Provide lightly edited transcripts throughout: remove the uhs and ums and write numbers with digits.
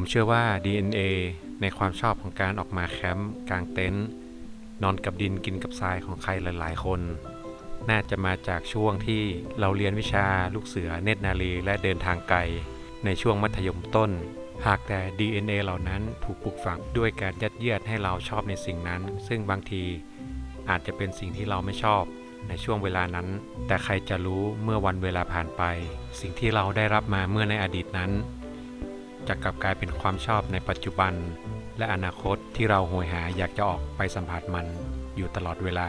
ผมเชื่อว่า DNA ในความชอบของการออกมาแคมป์กางเต็นท์นอนกับดินกินกับทรายของใครหลายๆคนน่าจะมาจากช่วงที่เราเรียนวิชาลูกเสือเนตรนารีและเดินทางไกลในช่วงมัธยมต้นหากแต่ DNA เหล่านั้นถูกปลูกฝังด้วยการยัดเยียดให้เราชอบในสิ่งนั้นซึ่งบางทีอาจจะเป็นสิ่งที่เราไม่ชอบในช่วงเวลานั้นแต่ใครจะรู้เมื่อวันเวลาผ่านไปสิ่งที่เราได้รับมาเมื่อในอดีตนั้นจะกลับกลายเป็นความชอบในปัจจุบันและอนาคตที่เราโหยหาอยากจะออกไปสัมผัสมันอยู่ตลอดเวลา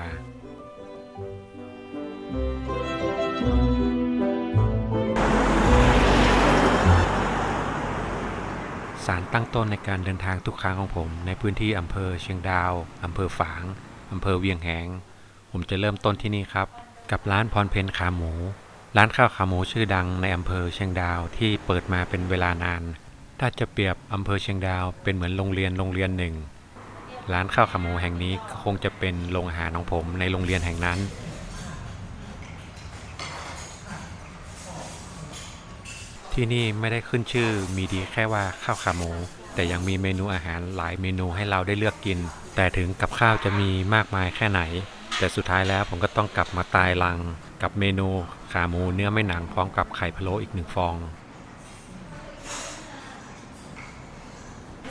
สารตั้งต้นในการเดินทางทุกครั้งของผมในพื้นที่อำเภอเชียงดาวอำเภอฝางอำเภอเวียงแหงผมจะเริ่มต้นที่นี่ครับกับร้านพรเพ็ญขาหมูร้านข้าวขาหมูชื่อดังในอำเภอเชียงดาวที่เปิดมาเป็นเวลานานถ้าจะเปรียบอำเภอเชียงดาวเป็นเหมือนโรงเรียนหนึ่งร้านข้าวขาหมูแห่งนี้คงจะเป็นโรงอาหารของผมในโรงเรียนแห่งนั้นที่นี่ไม่ได้ขึ้นชื่อมีดีแค่ว่าข้าวขาหมูแต่ยังมีเมนูอาหารหลายเมนูให้เราได้เลือกกินแต่ถึงกับข้าวจะมีมากมายแค่ไหนแต่สุดท้ายแล้วผมก็ต้องกลับมาตายรังกับเมนูขาหมูเนื้อไม่หนังพร้อมกับไข่พะโล้อีก1 ฟอง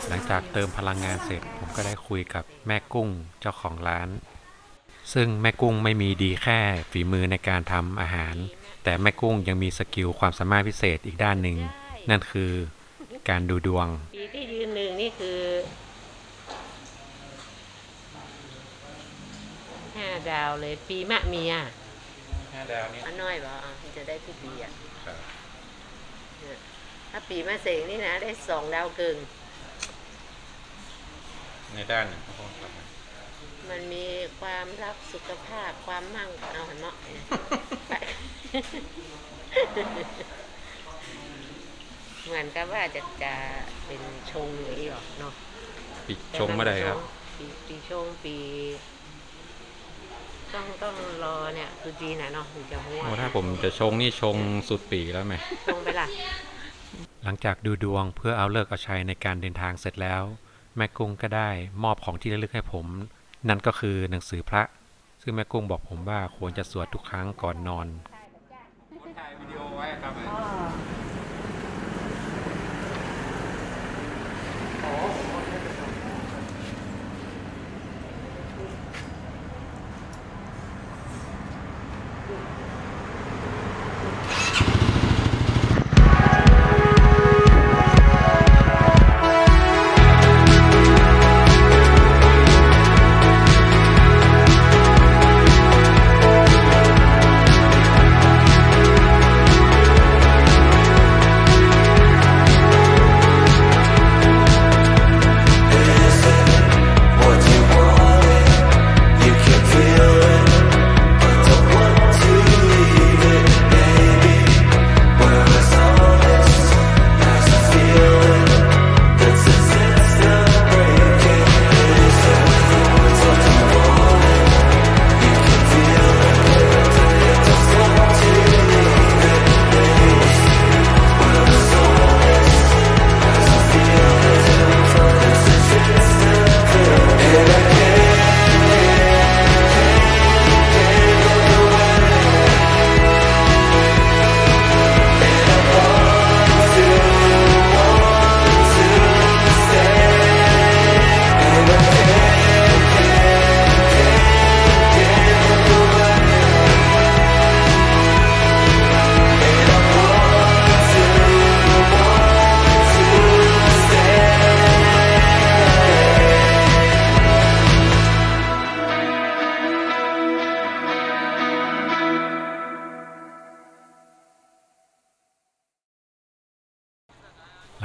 หลังจากเติมพลังงานเสร็จผมก็ได้คุยกับแม่กุ้งเจ้าของร้านซึ่งแม่กุ้งไม่มีดีแค่ฝีมือในการทำอาหารแต่แม่กุ้งยังมีสกิลความสามารถพิเศษอีกด้านหนึ่งนั่นคือการดูดวงปีที่ยืนหนึ่งนี่คือ5 ดาวเลยปีมะเมีย5 ดาวนี้อันน้อยบ่จะได้ที่ปีถ้าปีมะเสงนี่นะได้2 ดาวเกินในด้านหนึ่งมันมีความรักสุขภาพความมั่งเอาหันเนาะเหมือนกับว่าจะเป็นชงอย่างนี้หรอเนาะปีชงเมื่อใดครับปีชงปีต้องรอเนี่ยคือปีไหนเนาะถึงจะหัวถ้าผมจะชงนี่ชงสุดปีแล้วไหมชงไปล่ะหลังจากดูดวงเพื่อเอาฤกษ์เอาชัยในการเดินทางเสร็จแล้วแม่กุ้งก็ได้มอบของที่ระลึกให้ผมนั่นก็คือหนังสือพระซึ่งแม่กุ้งบอกผมว่าควรจะสวดทุกครั้งก่อนนอนถ่ายวิดีโอไว้ครับ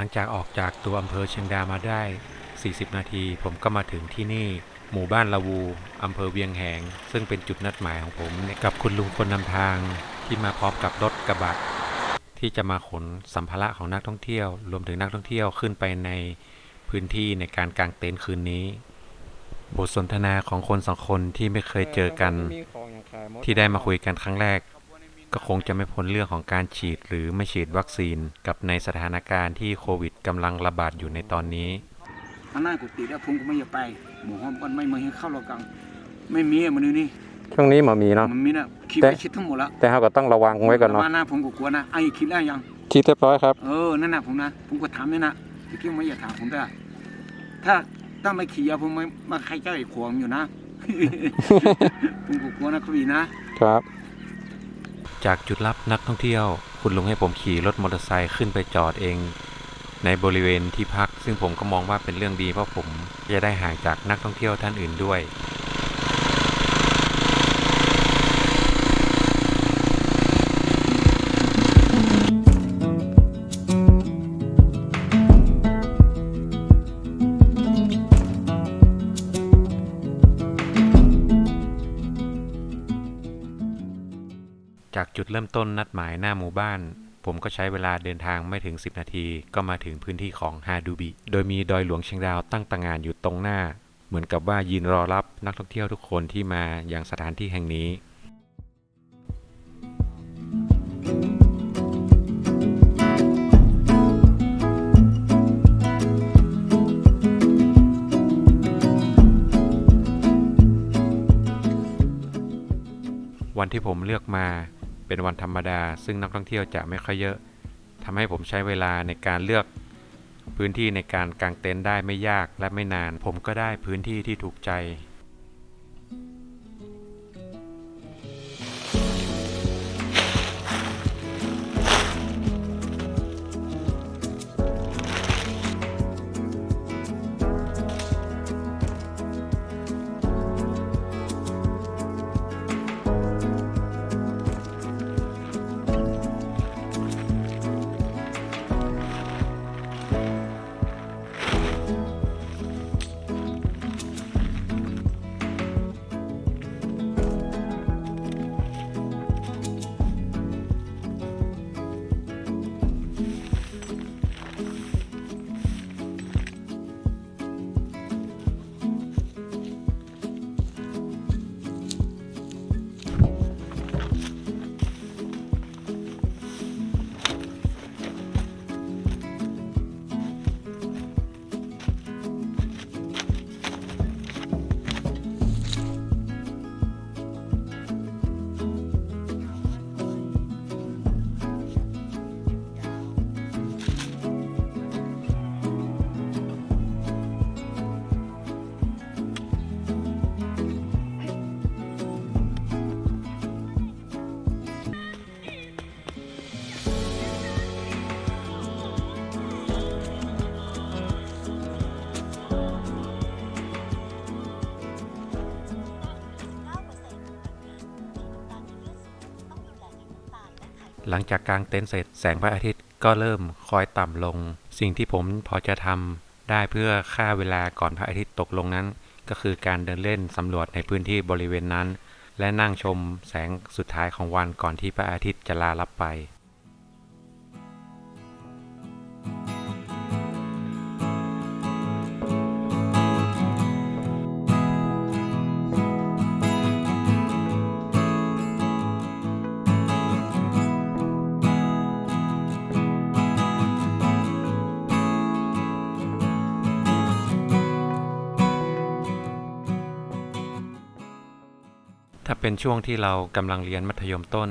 หลังจากออกจากตัวอำเภอเชียงดาวมาได้40 นาทีผมก็มาถึงที่นี่หมู่บ้านละวูอำเภอเวียงแหงซึ่งเป็นจุดนัดหมายของผมกับคุณลุงคนนำทางที่มาพร้อมกับรถกระบะที่จะมาขนสัมภาระของนักท่องเที่ยวรวมถึงนักท่องเที่ยวขึ้นไปในพื้นที่ในการกางเต็นท์คืนนี้บทสนทนาของคน2 คนที่ไม่เคยเจอกันที่ได้มาคุยกันครั้งแรก ก็คงจะไม่พ้นเรื่องของการฉีดหรือไม่ฉีดวัคซีนกับในสถานการณ์ที่โควิดกำลังระบาดอยู่ในตอนนี้อันนั้นกูติดแล้วผมก็ไม่อยากไปหมู่ห้องกันไม่มาให้เข้าเรากังไม่มีมันนี่ ช่วงนี้หมอมีเนาะมันมีนะคิดไปคิดทั้งหมดแล้วแต่เราก็ต้องระวังไว้ก่อนเนาะว่านะผมก็กลัวนะไอ้คิดแล้วยังคิดเรียบร้อยครับนั่นนะผมก็ถามนี่นะตะกี้ไม่อยากถามผมได้ถ้าไม่ขี่ยาผมไม่มาใครเจ้าไอ้ขวงอยู่นะ ผมก็กลัวนะคุณนะครับจากจุดรับนักท่องเที่ยวคุณลุงให้ผมขี่รถมอเตอร์ไซค์ขึ้นไปจอดเองในบริเวณที่พักซึ่งผมก็มองว่าเป็นเรื่องดีเพราะผมจะได้ห่างจากนักท่องเที่ยวท่านอื่นด้วยจากจุดเริ่มต้นนัดหมายหน้าหมู่บ้านผมก็ใช้เวลาเดินทางไม่ถึง10นาทีก็มาถึงพื้นที่ของฮาดูบิโดยมีดอยหลวงเชียงดาวตั้งตระหง่านอยู่ตรงหน้าเหมือนกับว่ายืนรอรับนักท่องเที่ยวทุกคนที่มายังสถานที่แห่งนี้วันที่ผมเลือกมาเป็นวันธรรมดาซึ่งนักท่องเที่ยวจะไม่ค่อยเยอะทำให้ผมใช้เวลาในการเลือกพื้นที่ในการกางเต็นท์ได้ไม่ยากและไม่นานผมก็ได้พื้นที่ที่ถูกใจหลังจากกางเต็นท์เสร็จแสงพระอาทิตย์ก็เริ่มคอยต่ำลงสิ่งที่ผมพอจะทำได้เพื่อฆ่าเวลาก่อนพระอาทิตย์ตกลงนั้นก็คือการเดินเล่นสำรวจในพื้นที่บริเวณนั้นและนั่งชมแสงสุดท้ายของวันก่อนที่พระอาทิตย์จะลาลับไปถ้าเป็นช่วงที่เรากำลังเรียนมัธยมต้น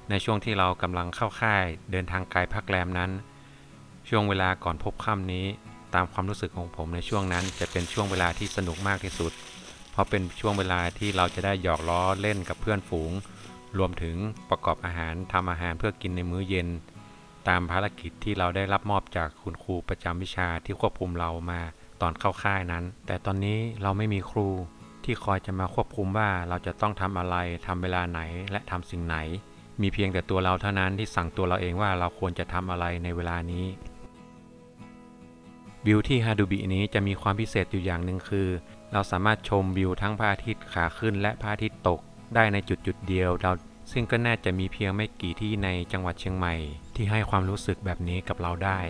ในช่วงที่เรากำลังเข้าค่ายเดินทางไกลพักแรมนั้นช่วงเวลาก่อนพบค่ำนี้ตามความรู้สึกของผมในช่วงนั้นจะเป็นช่วงเวลาที่สนุกมากที่สุดเพราะเป็นช่วงเวลาที่เราจะได้หยอกล้อเล่นกับเพื่อนฝูงรวมถึงประกอบอาหารทำอาหารเพื่อกินในมื้อเย็นตามภารกิจที่เราได้รับมอบจากคุณครูประจำวิชาที่ควบคุมเรามาตอนเข้าค่ายนั้นแต่ตอนนี้เราไม่มีครูที่คอยจะมาควบคุมว่าเราจะต้องทำอะไรทำเวลาไหนและทำสิ่งไหนมีเพียงแต่ตัวเราเท่านั้นที่สั่งตัวเราเองว่าเราควรจะทำอะไรในเวลานี้วิวที่ฮาดูบินี้จะมีความพิเศษอยู่อย่างหนึ่งคือเราสามารถชมวิวทั้งพระอาทิตย์ขาขึ้นและพระอาทิตย์ตกได้ในจุดเดียวซึ่งก็น่าจะมีเพียงไม่กี่ที่ในจังหวัดเชียงใหม่ที่ให้ความรู้สึกแบบนี้กับเราได้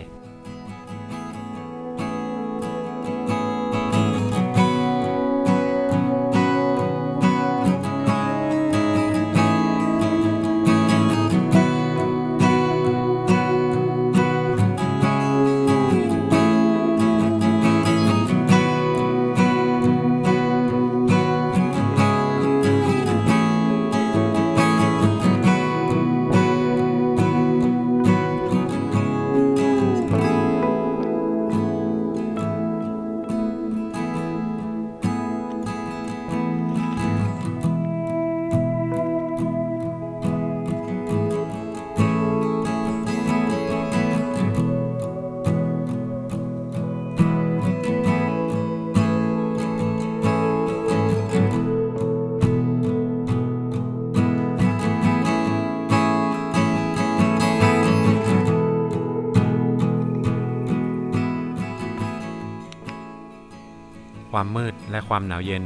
ความมืดและความหนาวเย็น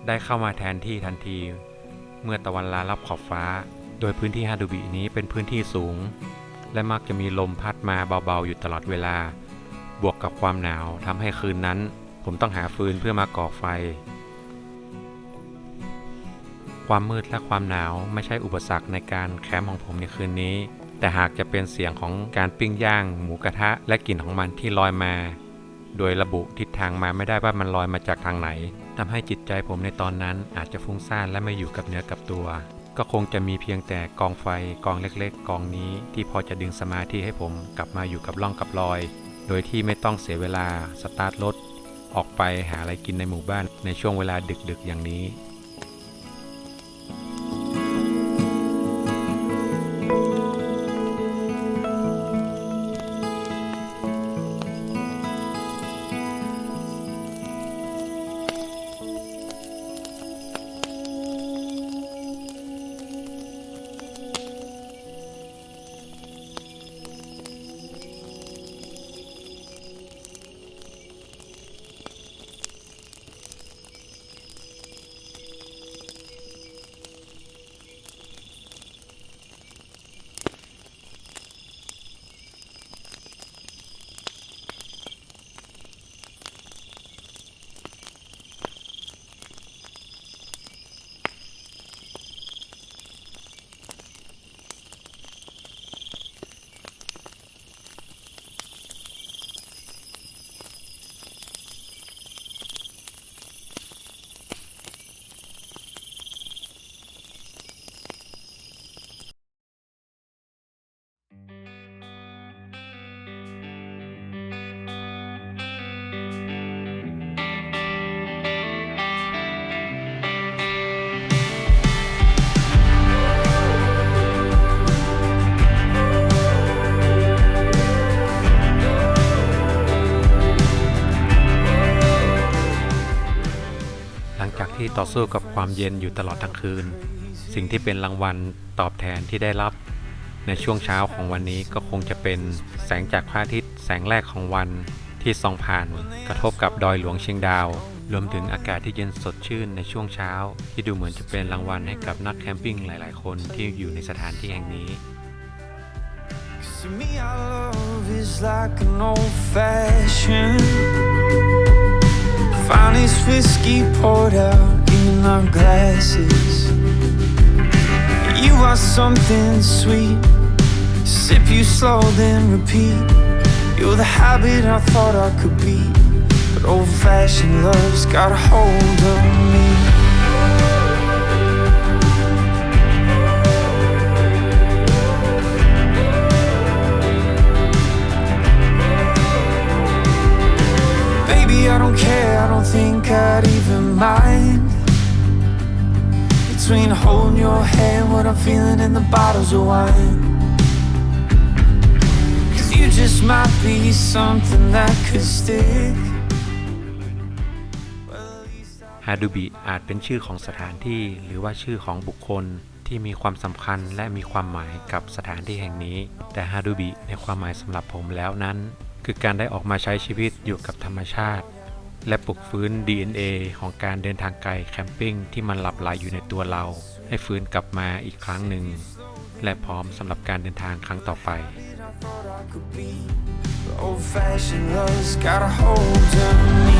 ได้เข้ามาแทนที่ทันทีเมื่อตะวันลาลับขอบฟ้าโดยพื้นที่ฮาดูบินี้เป็นพื้นที่สูงและมักจะมีลมพัดมาเบาๆอยู่ตลอดเวลาบวกกับความหนาวทำให้คืนนั้นผมต้องหาฟืนเพื่อมาก่อไฟความมืดและความหนาวไม่ใช่อุปสรรคในการแคมป์ของผมในคืนนี้แต่หากจะเป็นเสียงของการปิ้งย่างหมูกระทะและกลิ่นของมันที่ลอยมาโดยระบุทิศทางมาไม่ได้ว่ามันลอยมาจากทางไหนทำให้จิตใจผมในตอนนั้นอาจจะฟุ้งซ่านและไม่อยู่กับเนื้อกับตัวก็คงจะมีเพียงแต่กองไฟกองเล็กๆกองนี้ที่พอจะดึงสมาธิให้ผมกลับมาอยู่กับร่องกับรอยโดยที่ไม่ต้องเสียเวลาสตาร์ทรถออกไปหาอะไรกินในหมู่บ้านในช่วงเวลาดึกๆอย่างนี้ที่ต่อสู้กับความเย็นอยู่ตลอดทั้งคืนสิ่งที่เป็นรางวัลตอบแทนที่ได้รับในช่วงเช้าของวันนี้ก็คงจะเป็นแสงจากพระอาทิตย์แสงแรกของวันที่ส่องผ่านกระทบกับดอยหลวงเชียงดาวรวมถึงอากาศที่เย็นสดชื่นในช่วงเช้าที่ดูเหมือนจะเป็นรางวัลให้กับนักแคมปิ้งหลายๆคนที่อยู่ในสถานที่แห่งนี้ To me, our love is like an old-fashioned finest whiskey poured out in our glasses. You are something sweet. Sip you slow, then repeat. You're the habit I thought I could be, but old-fashioned love's got a hold on me. I don't care, I don't think I'd even mind between holding your hand, what I'm feeling in the bottles of wine. 'Cause you just might be something that could stick. ฮาดูบิอาจเป็นชื่อของสถานที่หรือว่าชื่อของบุคคลที่มีความสำคัญและมีความหมายกับสถานที่แห่งนี้แต่ฮาดูบิในความหมายสำหรับผมแล้วนั้นคือการได้ออกมาใช้ชีวิตอยู่กับธรรมชาติและปลุกฟื้น DNA ของการเดินทางไกลแคมปิ้งที่มันหลับไหลอยู่ในตัวเราให้ฟื้นกลับมาอีกครั้งหนึ่งและพร้อมสำหรับการเดินทางครั้งต่อไป Old-fashioned love's got a hold on me.